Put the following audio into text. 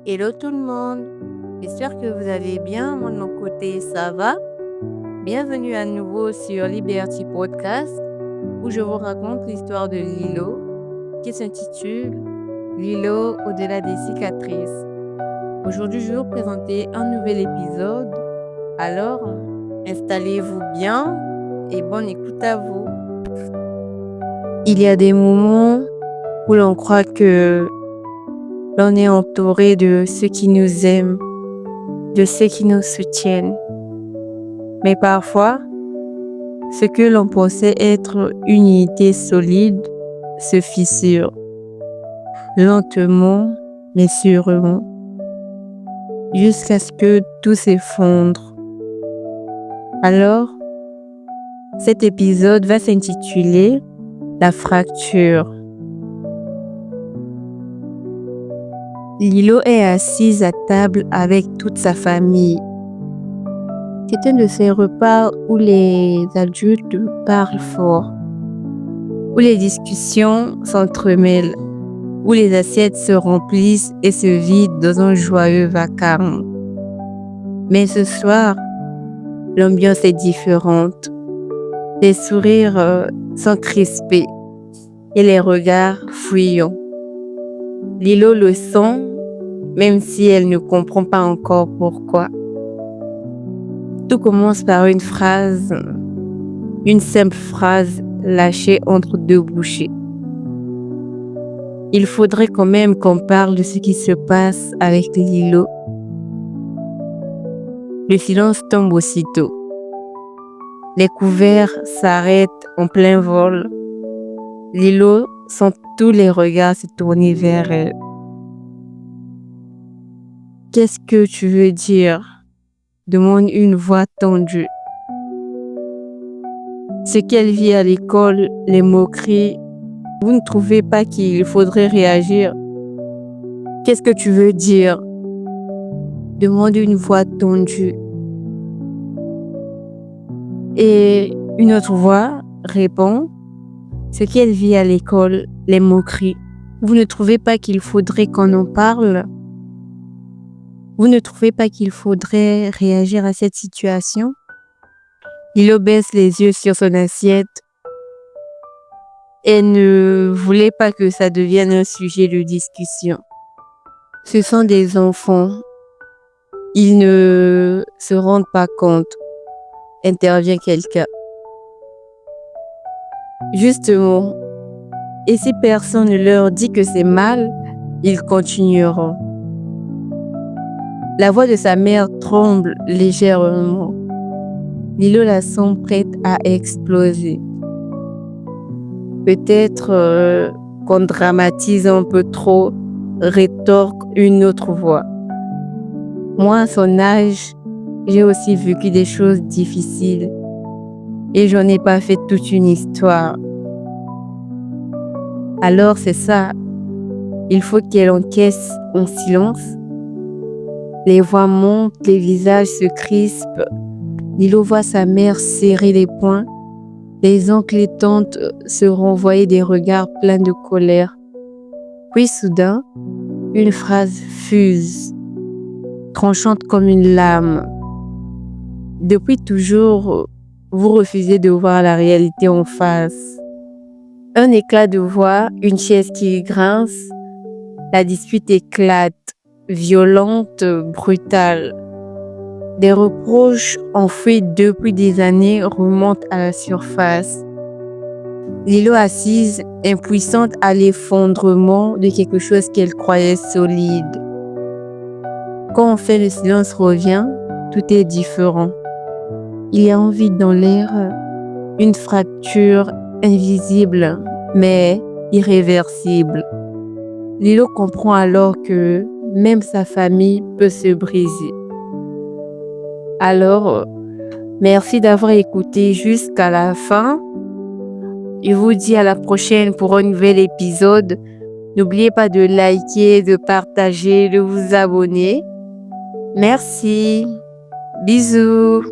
Hello tout le monde, j'espère que vous allez bien. Moi de mon côté, ça va. Bienvenue à nouveau sur Liberty Podcast où je vous raconte l'histoire de Lilo qui s'intitule Lilo au-delà des cicatrices. Aujourd'hui, je vais vous présenter un nouvel épisode. Alors, installez-vous bien et bonne écoute à vous. Il y a des moments où l'on croit que l'on est entouré de ceux qui nous aiment, de ceux qui nous soutiennent. Mais parfois, ce que l'on pensait être une unité solide se fissure, lentement mais sûrement, jusqu'à ce que tout s'effondre. Alors, cet épisode va s'intituler « La fracture ». Lilo est assise à table avec toute sa famille. C'est un de ces repas où les adultes parlent fort, où les discussions s'entremêlent, où les assiettes se remplissent et se vident dans un joyeux vacarme. Mais ce soir, l'ambiance est différente. Les sourires sont crispés et les regards fuyants. Lilo le sent, même si elle ne comprend pas encore pourquoi. Tout commence par une simple phrase lâchée entre deux bouchées. Il faudrait quand même qu'on parle de ce qui se passe avec Lilo. Le silence tombe aussitôt. Les couverts s'arrêtent en plein vol. Lilo sent tous les regards se tourner vers elle. « Qu'est-ce que tu veux dire ?» demande une voix tendue. Ce qu'elle vit à l'école, les moqueries, vous ne trouvez pas qu'il faudrait réagir? Qu'est-ce que tu veux dire? Demande une voix tendue. Et une autre voix répond, ce qu'elle vit à l'école, les moqueries, vous ne trouvez pas qu'il faudrait qu'on en parle? Vous ne trouvez pas qu'il faudrait réagir à cette situation? Lilo baisse les yeux sur son assiette. Elle ne voulait pas que ça devienne un sujet de discussion. Ce sont des enfants. Ils ne se rendent pas compte. Intervient quelqu'un. Justement, et si personne ne leur dit que c'est mal, ils continueront. La voix de sa mère tremble légèrement. Lilo la sent prête à exploser. Peut-être qu'on dramatise un peu trop, rétorque une autre voix. Moi, à son âge, j'ai aussi vécu des choses difficiles et j'en ai pas fait toute une histoire. Alors c'est ça, il faut qu'elle encaisse en silence. Les voix montent, les visages se crispent. Lilo voit sa mère serrer les poings. Les oncles et tantes se renvoyaient des regards pleins de colère. Puis soudain, une phrase fuse, tranchante comme une lame. Depuis toujours, vous refusez de voir la réalité en face. Un éclat de voix, une chaise qui grince, la dispute éclate, violente, brutale. Des reproches enfouis depuis des années remontent à la surface. Lilo assise, impuissante à l'effondrement de quelque chose qu'elle croyait solide. Quand enfin le silence revient, tout est différent. Il y a un vide dans l'air, une fracture invisible, mais irréversible. Lilo comprend alors que même sa famille peut se briser. Alors, merci d'avoir écouté jusqu'à la fin. Je vous dis à la prochaine pour un nouvel épisode. N'oubliez pas de liker, de partager, de vous abonner. Merci. Bisous.